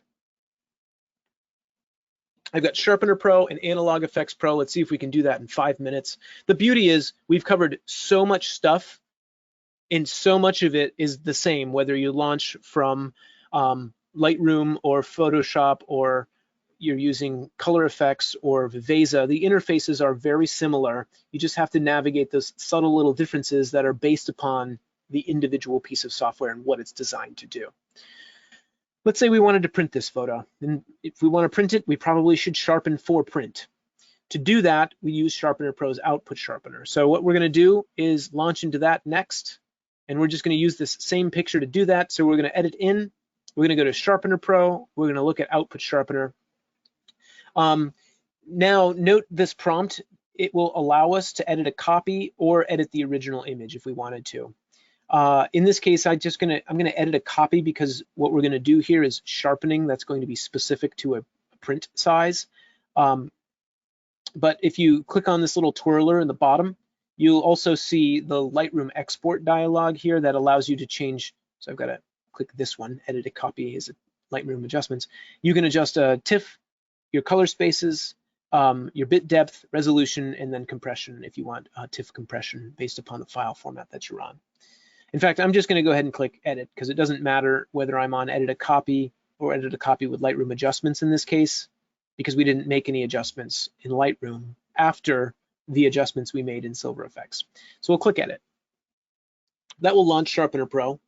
[SPEAKER 1] I've got Sharpener Pro and Analog Effects Pro. Let's see if we can do that in 5 minutes. The beauty is we've covered so much stuff, and so much of it is the same, whether you launch from Lightroom or Photoshop, or you're using Color Effects or VESA. The interfaces are very similar. You just have to navigate those subtle little differences that are based upon the individual piece of software and what it's designed to do. Let's say we wanted to print this photo, and if we want to print it, we probably should sharpen for print. To do that, we use Sharpener Pro's output sharpener. So what we're going to do is launch into that next, and we're just going to use this same picture to do that. So we're going to edit in, we're going to go to Sharpener Pro, we're going to look at output sharpener. Now note this prompt, it will allow us to edit a copy or edit the original image if we wanted to. In this case, I'm gonna edit a copy because what we're gonna do here is sharpening that's going to be specific to a print size. But if you click on this little twirler in the bottom, you'll also see the Lightroom export dialog here that allows you to change. So I've got to click this one, edit a copy as a Lightroom adjustments. You can adjust TIFF, your color spaces, your bit depth, resolution, and then compression if you want TIFF compression based upon the file format that you're on. In fact, I'm just going to go ahead and click edit because it doesn't matter whether I'm on edit a copy or edit a copy with Lightroom adjustments in this case, because we didn't make any adjustments in Lightroom after the adjustments we made in Silver Effects. So we'll click edit. That will launch Sharpener Pro.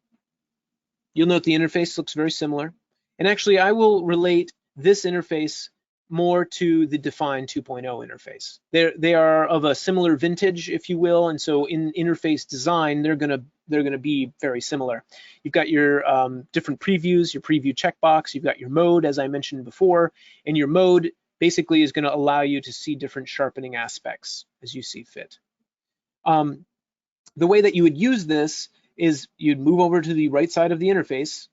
[SPEAKER 1] You'll note the interface looks very similar. And actually, I will relate this interface more to the Define 2.0 interface. They are of a similar vintage, if you will, and so in interface design, they're gonna be very similar. You've got your different previews, your preview checkbox, you've got your mode, as I mentioned before, and your mode basically is gonna allow you to see different sharpening aspects as you see fit. The way that you would use this is you'd move over to the right side of the interface.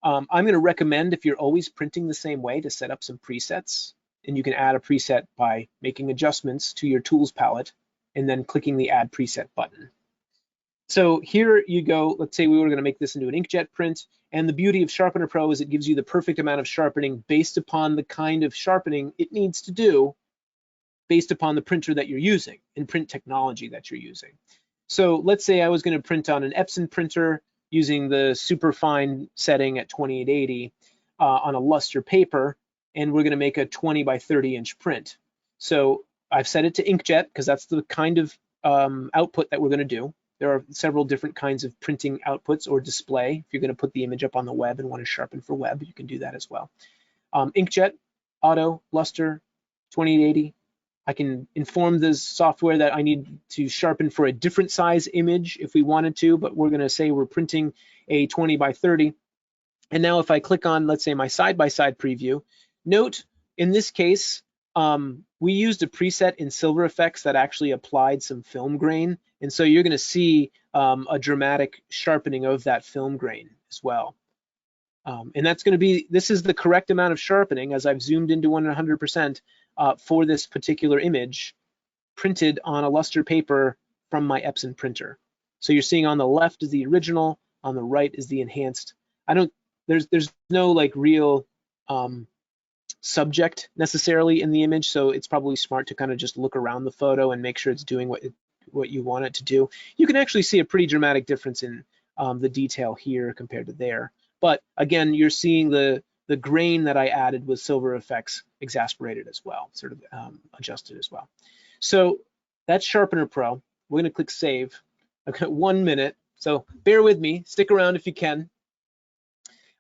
[SPEAKER 1] I'm going to recommend, if you're always printing the same way, to set up some presets and you can add a preset by making adjustments to your tools palette and then clicking the add preset button. So here you go. Let's say we were going to make this into an inkjet print, and the beauty of Sharpener Pro is it gives you the perfect amount of sharpening based upon the kind of sharpening it needs to do based upon the printer that you're using and print technology that you're using. So let's say I was going to print on an Epson printer using the superfine setting at 2880 on a luster paper, and we're going to make a 20 by 30 inch print. So I've set it to inkjet because that's the kind of output that we're going to do. There are several different kinds of printing outputs or display. If you're going to put the image up on the web and want to sharpen for web, you can do that as well. Inkjet, auto, luster, 2880. I can inform the software that I need to sharpen for a different size image if we wanted to, but we're going to say we're printing a 20 by 30. And now if I click on, let's say, my side-by-side preview, note in this case, we used a preset in Silver Effects that actually applied some film grain. And so you're going to see a dramatic sharpening of that film grain as well. And that's going to be, this is the correct amount of sharpening as I've zoomed into 100% for this particular image printed on a luster paper from my Epson printer. So you're seeing on the left is the original, on the right is the enhanced. There's no like real subject necessarily in the image, so it's probably smart to kind of just look around the photo and make sure it's doing what you want it to do. You can actually see a pretty dramatic difference in the detail here compared to there. But again, you're seeing the grain that I added with Silver Effects exasperated as well, sort of adjusted as well. So that's Sharpener Pro. We're going to click Save. I've got 1 minute, so bear with me. Stick around if you can.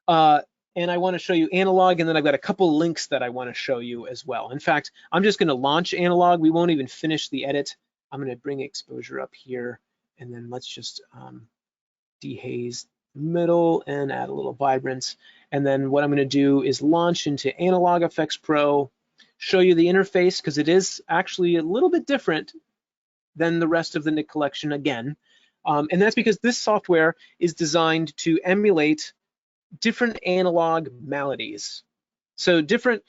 [SPEAKER 1] And I want to show you analog, and then I've got a couple links that I want to show you as well. In fact, I'm just going to launch analog. We won't even finish the edit. I'm going to bring exposure up here, and then let's just dehaze middle and add a little vibrance. And then what I'm going to do is launch into Analog Effects Pro, show you the interface, because it is actually a little bit different than the rest of the Nik collection again. And that's because this software is designed to emulate different analog maladies. So different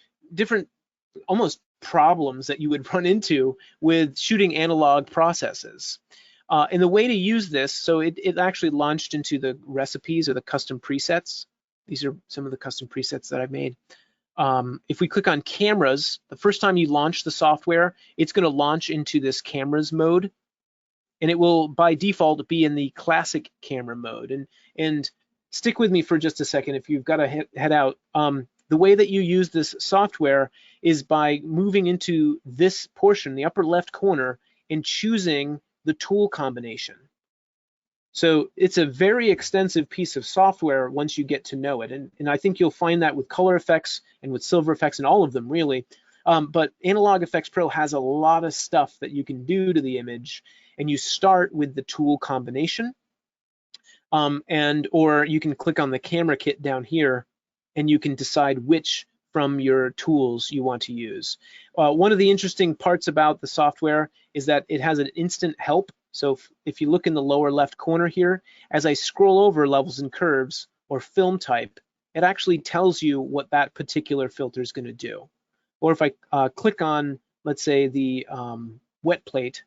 [SPEAKER 1] almost problems that you would run into with shooting analog processes. And the way to use this, so it actually launched into the recipes or the custom presets. These are some of the custom presets that I've made. If we click on cameras, the first time you launch the software, it's going to launch into this cameras mode, and it will by default be in the classic camera mode. And stick with me for just a second if you've got to head out. The way that you use this software is by moving into this portion, the upper left corner, and choosing the tool combination. So it's a very extensive piece of software once you get to know it. And I think you'll find that with color effects and with silver effects and all of them really. But Analog Effects Pro has a lot of stuff that you can do to the image. And you start with the tool combination. Or you can click on the camera kit down here and you can decide which from your tools you want to use. One of the interesting parts about the software is that it has an instant help. So if you look in the lower left corner here, as I scroll over levels and curves or film type, it actually tells you what that particular filter is going to do. Or if I click on, let's say, the wet plate,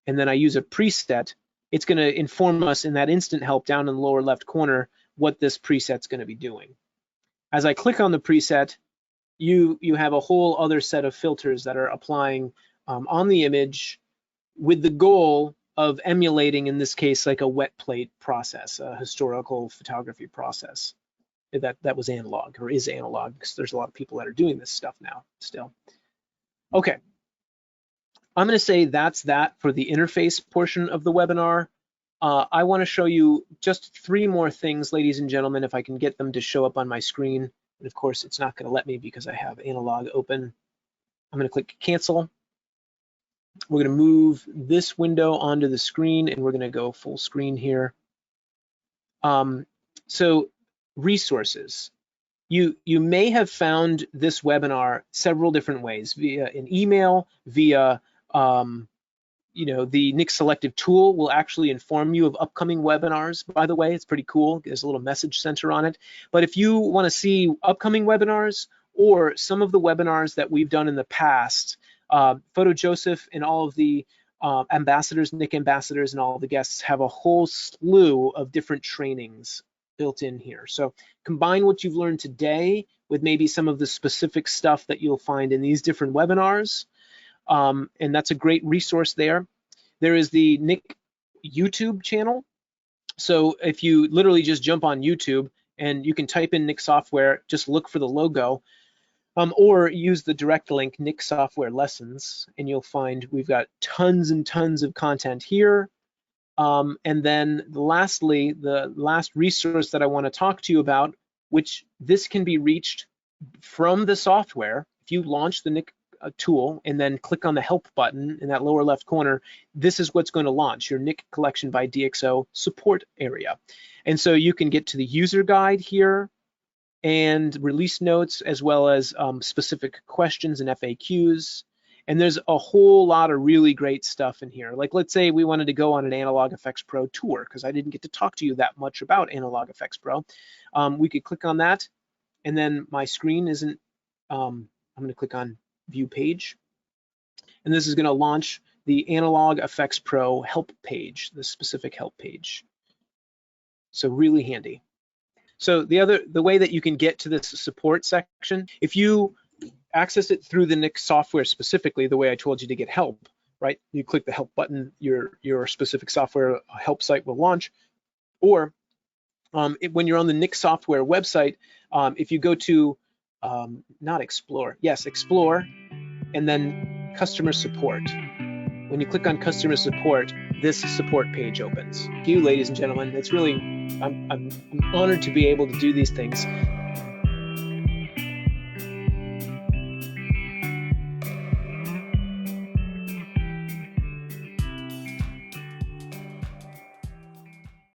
[SPEAKER 1] and then I use a preset, it's going to inform us in that instant help down in the lower left corner what this preset's going to be doing. As I click on the preset, you have a whole other set of filters that are applying on the image with the goal of emulating, in this case, like a wet plate process, a historical photography process that was analog or is analog, because there's a lot of people that are doing this stuff now still. Okay. I'm going to say that's that for the interface portion of the webinar. I want to show you just 3 more things, ladies and gentlemen, if I can get them to show up on my screen. And of course, it's not going to let me because I have analog open. I'm going to click cancel. We're going to move this window onto the screen, and we're going to go full screen here. So resources. You may have found this webinar several different ways, via an email, via the Nik Selective tool will actually inform you of upcoming webinars. By the way, it's pretty cool. There's a little message center on it. But if you want to see upcoming webinars or some of the webinars that we've done in the past. Photo Joseph and all of the ambassadors, Nik ambassadors, and all of the guests have a whole slew of different trainings built in here. So combine what you've learned today with maybe some of the specific stuff that you'll find in these different webinars, and that's a great resource there. There is the Nik YouTube channel. So if you literally just jump on YouTube and you can type in Nik Software, just look for the logo, or use the direct link Nik Software Lessons, and you'll find we've got tons and tons of content here. And then lastly, the last resource that I want to talk to you about, which this can be reached from the software. If you launch the Nik tool and then click on the help button in that lower left corner, this is what's going to launch your Nik Collection by DxO support area. And so you can get to the user guide here and release notes, as well as specific questions and FAQs. And there's a whole lot of really great stuff in here. Like, let's say we wanted to go on an Analog Effects Pro tour, because I didn't get to talk to you that much about Analog Effects Pro. We could click on that, and then my screen isn't, I'm gonna click on View Page, and this is gonna launch the Analog Effects Pro help page, the specific help page. So really handy. So the way that you can get to this support section, if you access it through the Nik software specifically, the way I told you to get help, right? You click the help button, your specific software help site will launch. Or when you're on the Nik software website, if you go to, not Explore, yes, Explore, and then Customer Support. When you click on Customer Support, this support page opens. Thank you, ladies and gentlemen. It's really, I'm honored to be able to do these things.